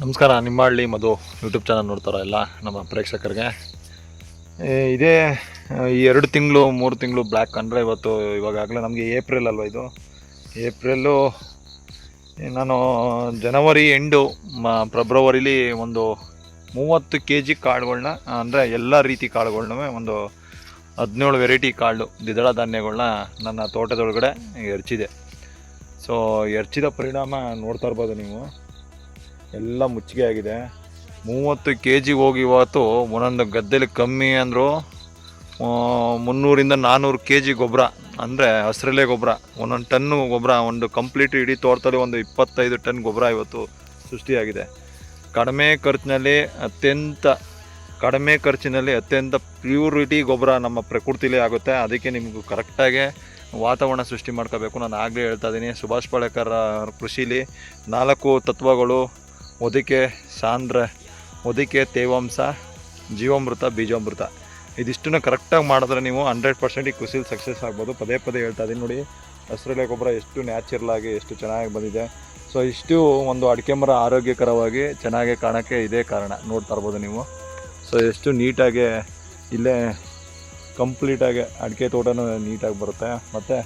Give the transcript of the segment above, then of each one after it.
ನಮಸ್ಕಾರ. ನಿಮ್ಮಹಳ್ಳಿ ಮಧು YouTube channel ನೋಡ್ತಾರ ಎಲ್ಲ ನಮ್ಮ ಪ್ರೇಕ್ಷಕರಿಗೆ. ಇದೇ ಈ 2 ತಿಂಗಳು 3 ತಿಂಗಳು ಬ್ಲ್ಯಾಕ್ ಅಂದರೆ ಇವಾಗಲೇ ನಮಗೆ ಏಪ್ರಿಲ್ ಅಲ್ವ, ಇದು ಏಪ್ರಿಲ್ಲು. ನಾನು ಜನವರಿ ಎಂಡು ಫೆಬ್ರವರಿಲಿ ಒಂದು 30 kg ಕಾಳುಗಳನ್ನ, ಅಂದರೆ ಎಲ್ಲ ರೀತಿ ಕಾಳುಗಳನ್ನೂ ಒಂದು 17 ವೆರೈಟಿ ಕಾಳು ದ್ವಿದಳ ಧಾನ್ಯಗಳನ್ನ ನನ್ನ ತೋಟದೊಳಗಡೆ ಎರಚಿದೆ. ಸೊ ಎರಚಿದ ಪರಿಣಾಮ ನೋಡ್ತಾ ಇರ್ಬೋದು ನೀವು, ಎಲ್ಲ ಮುಚ್ಚಿಗೆ ಆಗಿದೆ. 30 kg ಹೋಗಿ ಇವತ್ತು ಒಂದೊಂದು ಗದ್ದೆಲಿ ಕಮ್ಮಿ ಅಂದರು 300 ಇಂದ 400 kg ಗೊಬ್ಬರ, ಅಂದರೆ ಹಸಿರೆಲೆ ಗೊಬ್ಬರ, ಒಂದೊಂದು ಟನ್ನು ಗೊಬ್ಬರ, ಒಂದು ಕಂಪ್ಲೀಟ್ ಇಡೀ ತೋಟದಲ್ಲಿ ಒಂದು 25 ಟನ್ ಗೊಬ್ಬರ ಇವತ್ತು ಸೃಷ್ಟಿಯಾಗಿದೆ. ಕಡಿಮೆ ಖರ್ಚಿನಲ್ಲಿ ಅತ್ಯಂತ ಪ್ಯೂರಿಟಿ ಗೊಬ್ಬರ ನಮ್ಮ ಪ್ರಕೃತಿಲೇ ಆಗುತ್ತೆ. ಅದಕ್ಕೆ ನಿಮಗೂ ಕರೆಕ್ಟಾಗಿ ವಾತಾವರಣ ಸೃಷ್ಟಿ ಮಾಡ್ಕೋಬೇಕು. ನಾನು ಆಗಲೇ ಹೇಳ್ತಾ ಇದ್ದೀನಿ, ಸುಭಾಷ್ ಪಾಳೇಕರ್ ಕೃಷಿಲಿ 4 ತತ್ವಗಳು: ಹೊದಿಕೆ, ತೇವಾಂಶ, ಜೀವಾಮೃತ, ಬೀಜಾಮೃತ. ಇದಿಷ್ಟನ್ನು ಕರೆಕ್ಟಾಗಿ ಮಾಡಿದ್ರೆ ನೀವು 100% ಈ ಕೃಷಿಲಿ ಸಕ್ಸಸ್ ಆಗ್ಬೋದು. ಪದೇ ಹೇಳ್ತಾ ಇದ್ದೀನಿ ನೋಡಿ, ಹಸಿರೆಲೆ ಗೊಬ್ಬರ ಎಷ್ಟು ನ್ಯಾಚುರಲ್ ಆಗಿ ಎಷ್ಟು ಚೆನ್ನಾಗಿ ಬಂದಿದೆ. ಸೊ ಇಷ್ಟು ಒಂದು ಅಡಿಕೆ ಮರ ಆರೋಗ್ಯಕರವಾಗಿ ಚೆನ್ನಾಗಿ ಕಾಣೋಕ್ಕೆ ಇದೇ ಕಾರಣ. ನೋಡ್ತಾ ಇರ್ಬೋದು ನೀವು. ಸೊ ಎಷ್ಟು ನೀಟಾಗಿ ಇಲ್ಲೇ ಕಂಪ್ಲೀಟಾಗಿ ಅಡಿಕೆ ತೋಟನೂ ನೀಟಾಗಿ ಬರುತ್ತೆ, ಮತ್ತು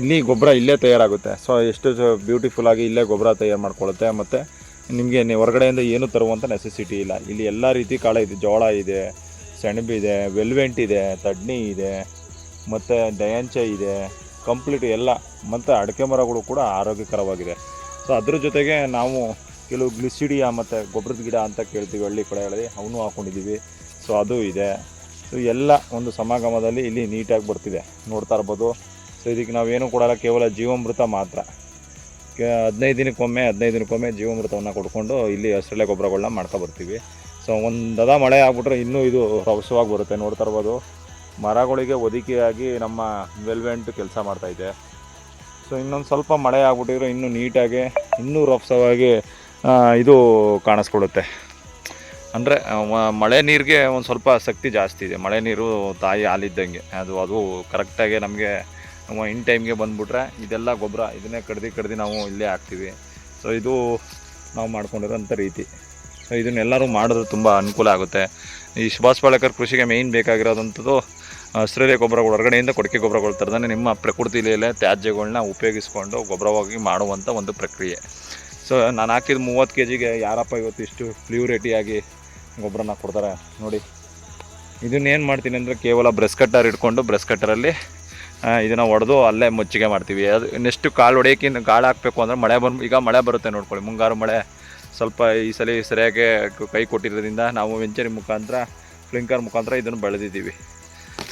ಇಲ್ಲಿ ಗೊಬ್ಬರ ಇಲ್ಲೇ ತಯಾರಾಗುತ್ತೆ. ಸೊ ಎಷ್ಟು ಬ್ಯೂಟಿಫುಲ್ಲಾಗಿ ಇಲ್ಲೇ ಗೊಬ್ಬರ ತಯಾರು ಮಾಡ್ಕೊಳ್ಳುತ್ತೆ. ಮತ್ತು ನಿಮಗೆ ಹೊರಗಡೆಯಿಂದ ಏನೂ ತರುವಂಥ ನೆಸೆಸಿಟಿ ಇಲ್ಲ. ಇಲ್ಲಿ ಎಲ್ಲ ರೀತಿ ಕಾಳು ಇದೆ. ಜೋಳ ಇದೆ, ಸೆಣಬು ಇದೆ, ವೆಲ್ವೆಂಟ್ ಇದೆ, ತಡ್ನಿ ಇದೆ, ಮತ್ತು ಡಯಾಂಚ ಇದೆ, ಕಂಪ್ಲೀಟ್ ಎಲ್ಲ. ಮತ್ತು ಅಡಿಕೆ ಮರಗಳು ಕೂಡ ಆರೋಗ್ಯಕರವಾಗಿದೆ. ಸೊ ಅದ್ರ ಜೊತೆಗೆ ನಾವು ಕೆಲವು ಗ್ಲಿಸಿಡಿಯಾ ಮತ್ತು ಗೊಬ್ಬರದ ಗಿಡ ಅಂತ ಕೇಳ್ತೀವಿ ಹಳ್ಳಿ ಕಡೆಗಳಲ್ಲಿ, ಅವನು ಹಾಕ್ಕೊಂಡಿದ್ದೀವಿ. ಸೊ ಅದು ಇದೆ. ಸೊ ಎಲ್ಲ ಒಂದು ಸಮಾಗಮದಲ್ಲಿ ಇಲ್ಲಿ ನೀಟಾಗಿ ಬರ್ತಿದೆ, ನೋಡ್ತಾ ಇರ್ಬೋದು. ಸೊ ಇದಕ್ಕೆ ನಾವೇನು ಕೊಡಲ್ಲ, ಕೇವಲ ಜೀವಾಮೃತ ಮಾತ್ರ. 15 ದಿನಕ್ಕೊಮ್ಮೆ ಜೀವಾಮೃತವನ್ನು ಕೊಡ್ಕೊಂಡು ಇಲ್ಲಿ ಹಸಿರೆಲೆ ಗೊಬ್ಬರಗಳನ್ನ ಮಾಡ್ಕೊಬರ್ತೀವಿ. ಸೊ ಒಂದು ಮಳೆ ಆಗ್ಬಿಟ್ರೆ ಇನ್ನೂ ಇದು ರಭಸವಾಗಿ ಬರುತ್ತೆ. ನೋಡ್ತಾ ಇರ್ಬೋದು, ಮರಗಳಿಗೆ ಹೊದಿಕೆಯಾಗಿ ನಮ್ಮ ವೆಲ್ವೆಂಟ್ ಕೆಲಸ ಮಾಡ್ತಾಯಿದೆ. ಸೊ ಇನ್ನೊಂದು ಸ್ವಲ್ಪ ಮಳೆ ಆಗ್ಬಿಟ್ಟಿದ್ರೆ ಇನ್ನೂ ನೀಟಾಗಿ, ಇನ್ನೂ ರಭಸವಾಗಿ ಇದು ಕಾಣಿಸ್ಕೊಳುತ್ತೆ. ಅಂದರೆ ಮಳೆ ನೀರಿಗೆ ಒಂದು ಸ್ವಲ್ಪ ಶಕ್ತಿ ಜಾಸ್ತಿ ಇದೆ. ಮಳೆ ನೀರು ತಾಯಿ ಹಾಲಿದ್ದಂಗೆ, ಅದು ಕರೆಕ್ಟಾಗಿ ನಮಗೆ ಇನ್ ಟೈಮ್ಗೆ ಬಂದುಬಿಟ್ರೆ ಇದೆಲ್ಲ ಗೊಬ್ಬರ ಇದನ್ನೇ ಕಡ್ದು ನಾವು ಇಲ್ಲೇ ಹಾಕ್ತೀವಿ. ಸೊ ಇದು ನಾವು ಮಾಡ್ಕೊಂಡಿರೋಂಥ ರೀತಿ. ಸೊ ಇದನ್ನೆಲ್ಲರೂ ಮಾಡಿದ್ರೆ ತುಂಬ ಅನುಕೂಲ ಆಗುತ್ತೆ. ಈ ಸುಭಾಷ್ ಪಾಳೇಕರ್ ಕೃಷಿಗೆ ಮೇಯ್ನ್ ಬೇಕಾಗಿರೋದಂಥದ್ದು ಹಸಿರೆಲೆ ಗೊಬ್ಬರಗಳು, ಹೊರಗಡೆಯಿಂದ ಕೊಟ್ಟಿಗೆ ಗೊಬ್ಬರಗಳು ತರದೇ ನಿಮ್ಮ ಪ್ರಕೃತಿಲೇ ತ್ಯಾಜ್ಯಗಳನ್ನ ಉಪಯೋಗಿಸ್ಕೊಂಡು ಗೊಬ್ಬರವಾಗಿ ಮಾಡುವಂಥ ಒಂದು ಪ್ರಕ್ರಿಯೆ. ಸೊ ನಾನು ಹಾಕಿದ 30 kgಗೆ ಯಾರಪ್ಪ ಇವತ್ತು ಇಷ್ಟು ಪ್ಯೂರಿಟಿಯಾಗಿ ಗೊಬ್ಬರನ ಕೊಡ್ತಾರೆ ನೋಡಿ. ಇದನ್ನೇನು ಮಾಡ್ತೀನಿ ಅಂದರೆ, ಕೇವಲ ಬ್ರಷ್ ಕಟ್ಟರ್ ಇಟ್ಕೊಂಡು ಬ್ರಷ್ ಕಟ್ಟರಲ್ಲಿ ಇದನ್ನು ಹೊಡೆದು ಅಲ್ಲೇ ಮುಚ್ಚಿಗೆ ಮಾಡ್ತೀವಿ. ಅದು ನೆಕ್ಸ್ಟು ಕಾಳು ಹೊಡೆಯೋಕ್ಕಿಂತ ಕಾಳು ಹಾಕಬೇಕು ಅಂದರೆ ಈಗ ಮಳೆ ಬರುತ್ತೆ ನೋಡ್ಕೊಳ್ಳಿ. ಮುಂಗಾರು ಮಳೆ ಸ್ವಲ್ಪ ಈ ಸಲ ಸರಿಯಾಗಿ ಕೈ ಕೊಟ್ಟಿರೋದ್ರಿಂದ ನಾವು ವೆಂಚರಿ ಮುಖಾಂತರ, ಸ್ಪ್ರಿಂಕ್ಲರ್ ಮುಖಾಂತರ ಇದನ್ನು ಬೆಳೆದಿದ್ದೀವಿ.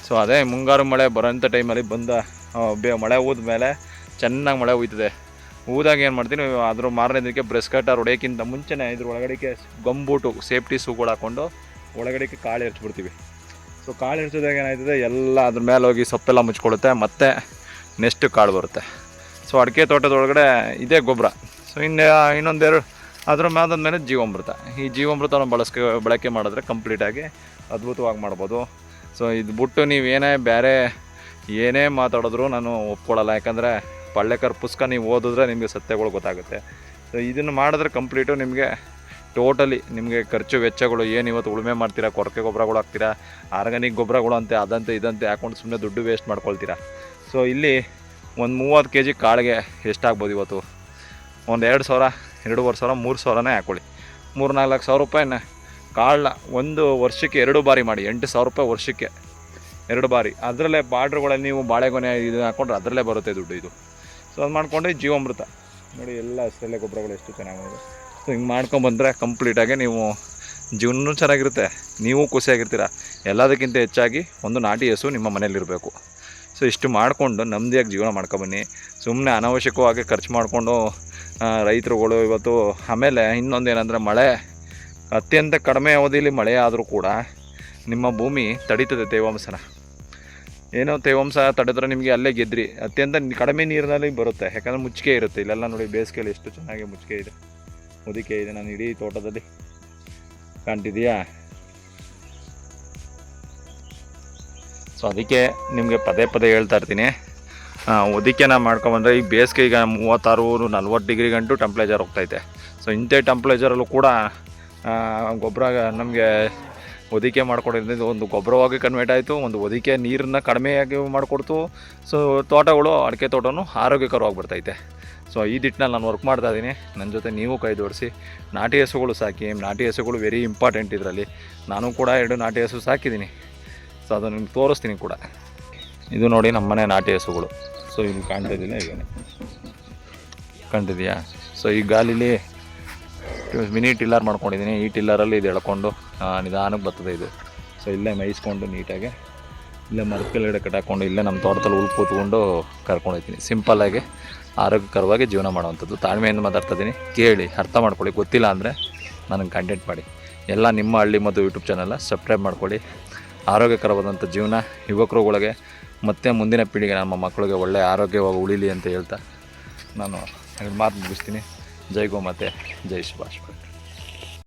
ಸೊ ಅದೇ ಮುಂಗಾರು ಮಳೆ ಬರೋಂಥ ಟೈಮಲ್ಲಿ ಮಳೆ ಊದ ಮೇಲೆ ಚೆನ್ನಾಗಿ ಮಳೆ ಹುಯ್ತದೆ. ಊದಾಗ ಏನು ಮಾಡ್ತೀನಿ, ಅದ್ರ ಮಾರನೇ ದಿನಕ್ಕೆ ಬ್ರಷ್ ಕಟ್ಟರ್ ಹೊಡೆಯೋಕ್ಕಿಂತ ಮುಂಚೆನೇ ಇದ್ರ ಒಳಗಡೆಗೆ ಗಂಬೂಟು ಸೇಫ್ಟಿ ಶೂಗಳು ಹಾಕ್ಕೊಂಡು ಒಳಗಡೆಗೆ ಕಾಳು ಎರ್ಚ್ಬಿಡ್ತೀವಿ. ಸೊ ಕಾಳು ಎರ್ಚೋದಾಗ ಏನಾಯ್ತದೆ, ಎಲ್ಲ ಅದ್ರ ಮೇಲೆ ಹೋಗಿ ಸೊಪ್ಪೆಲ್ಲ ಮುಚ್ಕೊಳ್ಳುತ್ತೆ, ಮತ್ತು ನೆಕ್ಸ್ಟ್ ಕಾಳು ಬರುತ್ತೆ. ಸೊ ಅಡಿಕೆ ತೋಟದೊಳಗಡೆ ಇದೇ ಗೊಬ್ಬರ. ಸೊ ಇನ್ನೊಂದೆರಡು ಅದ್ರ ಮೇಲೆ ಜೀವಾಮೃತ. ಈ ಜೀವಾಮೃತನ ಬಳಕೆ ಮಾಡಿದ್ರೆ ಕಂಪ್ಲೀಟಾಗಿ ಅದ್ಭುತವಾಗಿ ಮಾಡ್ಬೋದು. ಸೊ ಇದು ಬಿಟ್ಟು ನೀವು ಏನೇ ಮಾತಾಡಿದ್ರು ನಾನು ಒಪ್ಕೊಳ್ಳಲ್ಲ. ಯಾಕಂದರೆ ಪಾಳೇಕರ್ ಪುಸ್ತಕ ನೀವು ಓದಿದ್ರೆ ನಿಮಗೆ ಸತ್ಯಗಳು ಗೊತ್ತಾಗುತ್ತೆ. ಸೊ ಇದನ್ನು ಮಾಡಿದ್ರೆ ಕಂಪ್ಲೀಟು ನಿಮಗೆ ಟೋಟಲಿ ನಿಮಗೆ ಖರ್ಚು ವೆಚ್ಚಗಳು ಏನು ಇವತ್ತು ಉಳುಮೆ ಮಾಡ್ತೀರಾ, ಕೊರಕೆ ಗೊಬ್ಬರಗಳು ಹಾಕ್ತೀರಾ, ಆರ್ಗಾನಿಕ್ ಗೊಬ್ಬರಗಳು ಅದಂತೆ ಇದಂತೆ ಹಾಕ್ಕೊಂಡು ಸುಮ್ಮನೆ ದುಡ್ಡು ವೇಸ್ಟ್ ಮಾಡ್ಕೊಳ್ತೀರಾ. ಸೊ ಇಲ್ಲಿ ಒಂದು 30 kg ಕಾಳಿಗೆ ಎಷ್ಟಾಗ್ಬೋದು ಇವತ್ತು? ಒಂದು 2,000, 2,500, 3,000ನೇ ಹಾಕ್ಕೊಳ್ಳಿ. 3-4 ಸಾವಿರ ರೂಪಾಯಿನ ಕಾಳನ್ನ ಒಂದು ವರ್ಷಕ್ಕೆ 2 ಬಾರಿ ಮಾಡಿ, 8,000 ರೂಪಾಯಿ ವರ್ಷಕ್ಕೆ 2 ಬಾರಿ. ಅದರಲ್ಲೇ ಬಾರ್ಡ್ರುಗಳಲ್ಲಿ ನೀವು ಬಾಳೆಗೊನೆ ಇದು ಹಾಕ್ಕೊಂಡ್ರೆ ಅದರಲ್ಲೇ ಬರುತ್ತೆ ದುಡ್ಡು ಇದು. ಸೊ ಅದು ಮಾಡ್ಕೊಂಡ್ರೆ ಜೀವಾಮೃತ ನೋಡಿ, ಎಲ್ಲ ಹಸಿರೆಲೆ ಗೊಬ್ಬರಗಳು ಎಷ್ಟು ಚೆನ್ನಾಗಿದೆ. ಸೊ ಹಿಂಗೆ ಮಾಡ್ಕೊಂಬಂದರೆ ಕಂಪ್ಲೀಟಾಗಿ ನೀವು ಜೀವನವೂ ಚೆನ್ನಾಗಿರುತ್ತೆ, ನೀವು ಖುಷಿಯಾಗಿರ್ತೀರ. ಎಲ್ಲದಕ್ಕಿಂತ ಹೆಚ್ಚಾಗಿ ಒಂದು ನಾಟಿ ಹಸು ನಿಮ್ಮ ಮನೇಲಿರಬೇಕು. ಸೊ ಇಷ್ಟು ಮಾಡಿಕೊಂಡು ನೆಮ್ಮದಿಯಾಗಿ ಜೀವನ ಮಾಡ್ಕೊಬನ್ನಿ. ಸುಮ್ಮನೆ ಅನಾವಶ್ಯಕವಾಗಿ ಖರ್ಚು ಮಾಡಿಕೊಂಡು ರೈತರುಗಳು ಇವತ್ತು. ಆಮೇಲೆ ಇನ್ನೊಂದೇನೆಂದರೆ, ಮಳೆ ಅತ್ಯಂತ ಕಡಿಮೆ ಅವಧಿಯಲ್ಲಿ ಮಳೆ ಆದರೂ ಕೂಡ ನಿಮ್ಮ ಭೂಮಿ ತಡೀತದೆ ತೇವಾಂಶನ. ಏನೋ ತೇವಾಂಶ ತಡೆದ್ರೆ ನಿಮಗೆ ಅಲ್ಲೇ ಗೆದ್ರಿ. ಅತ್ಯಂತ ಕಡಿಮೆ ನೀರಿನಲ್ಲಿ ಬರುತ್ತೆ, ಯಾಕಂದರೆ ಮುಚ್ಚಿಗೆ ಇರುತ್ತೆ. ಇಲ್ಲೆಲ್ಲ ನೋಡಿ ಬೇಸಿಗೆಯಲ್ಲಿ ಎಷ್ಟು ಚೆನ್ನಾಗಿ ಮುಚ್ಚಿಗೆ ಇದೆ, ಹೊದಿಕೆ ಇದೆ. ನಾನು ಇಡೀ ತೋಟದಲ್ಲಿ ಕಾಣ್ತಿದೆಯಾ? ಸೊ ಅದಕ್ಕೆ ನಿಮಗೆ ಪದೇ ಹೇಳ್ತಾ ಇರ್ತೀನಿ, ಹೊದಿಕೆನ ಮಾಡ್ಕೊಂಬಂದರೆ ಈ ಬೇಸಿಗೆ ಈಗ 36-40 ಡಿಗ್ರಿ ಗಂಟು ಟೆಂಪ್ರೇಚರ್ ಹೋಗ್ತೈತೆ. ಸೊ ಇಂಥ ಟೆಂಪ್ರೇಚರಲ್ಲೂ ಕೂಡ ಗೊಬ್ಬರ ನಮಗೆ ಹೊದಿಕೆ ಮಾಡ್ಕೊಂಡಿದ್ದು ಒಂದು ಗೊಬ್ಬರವಾಗಿ ಕನ್ವರ್ಟ್ ಆಯಿತು, ಒಂದು ಹೊದಿಕೆ ನೀರನ್ನ ಕಡಿಮೆಯಾಗಿ ಮಾಡಿಕೊಡ್ತು. ಸೊ ತೋಟಗಳು, ಅಡಿಕೆ ತೋಟನೂ ಆರೋಗ್ಯಕರವಾಗಿ ಬರ್ತೈತೆ. ಸೊ ಈ ದಿಟ್ಟಿನಲ್ಲಿ ನಾನು ವರ್ಕ್ ಮಾಡ್ತಾಯಿದ್ದೀನಿ. ನನ್ನ ಜೊತೆ ನೀವು ಕೈ ಜೋಡಿಸಿ ನಾಟಿ ಹಸುಗಳು ಸಾಕಿ. ನಾಟಿ ಹಸುಗಳು ವೆರಿ ಇಂಪಾರ್ಟೆಂಟ್ ಇದರಲ್ಲಿ. ನಾನು ಕೂಡ 2 ನಾಟಿ ಹಸು ಸಾಕಿದ್ದೀನಿ. ಸೊ ಅದು ನಿಮ್ಗೆ ತೋರಿಸ್ತೀನಿ ಕೂಡ. ಇದು ನೋಡಿ ನಮ್ಮನೆ ನಾಟಿ ಹಸುಗಳು. ಸೊ ಇಲ್ಲಿ ಕಾಣ್ತಾಯಿದ್ದಿಲ್ಲ, ಈಗ ಕಾಣ್ತಿದೆಯಾ? ಸೊ ಈ ಗಾಲಿಲಿ ಮಿನಿ ಟಿಲ್ಲರ್ ಮಾಡ್ಕೊಂಡಿದ್ದೀನಿ. ಈ ಟಿಲ್ಲರಲ್ಲಿ ಇದು ಎಳ್ಕೊಂಡು ನಿಧಾನಕ್ಕೆ ಬರ್ತದೆ ಇದು. ಸೊ ಇಲ್ಲೇ ಮೇಯಿಸ್ಕೊಂಡು ನೀಟಾಗಿ ಇಲ್ಲೇ ಮರದ ಕೆಳಗಡೆ ಕಟ್ಟಾಕೊಂಡು ಇಲ್ಲೇ ನಮ್ಮ ತೋಟದಲ್ಲಿ ಹುಲ್ ಕೂತ್ಕೊಂಡು ಕರ್ಕೊಂಡೋಗ್ತೀನಿ. ಸಿಂಪಲ್ಲಾಗಿ ಆರೋಗ್ಯಕರವಾಗಿ ಜೀವನ ಮಾಡುವಂಥದ್ದು. ತಾಳ್ಮೆಯಿಂದ ಮಾತಾಡ್ತಾಯಿದ್ದೀನಿ, ಕೇಳಿ ಅರ್ಥ ಮಾಡ್ಕೊಳ್ಳಿ. ಗೊತ್ತಿಲ್ಲ ಅಂದರೆ ನನಗೆ ಕಂಟೆಂಟ್ ಮಾಡಿ. ಎಲ್ಲ ನಿಮ್ಮ ಹಳ್ಳಿ ಮತ್ತು ಯೂಟ್ಯೂಬ್ ಚಾನಲ್ನ ಸಬ್ಸ್ಕ್ರೈಬ್ ಮಾಡ್ಕೊಳ್ಳಿ. ಆರೋಗ್ಯಕರವಾದಂಥ ಜೀವನ ಯುವಕರುಗಳಿಗೆ ಮತ್ತು ಮುಂದಿನ ಪೀಳಿಗೆ ನಮ್ಮ ಮಕ್ಕಳಿಗೆ ಒಳ್ಳೆಯ ಆರೋಗ್ಯವಾಗಿ ಉಳಿಲಿ ಅಂತ ಹೇಳ್ತಾ ನಾನು ಮಾತು ಮುಗಿಸ್ತೀನಿ. ಜೈ ಗೋಮಾತೆ, ಜೈ ಸುಭಾಷ್.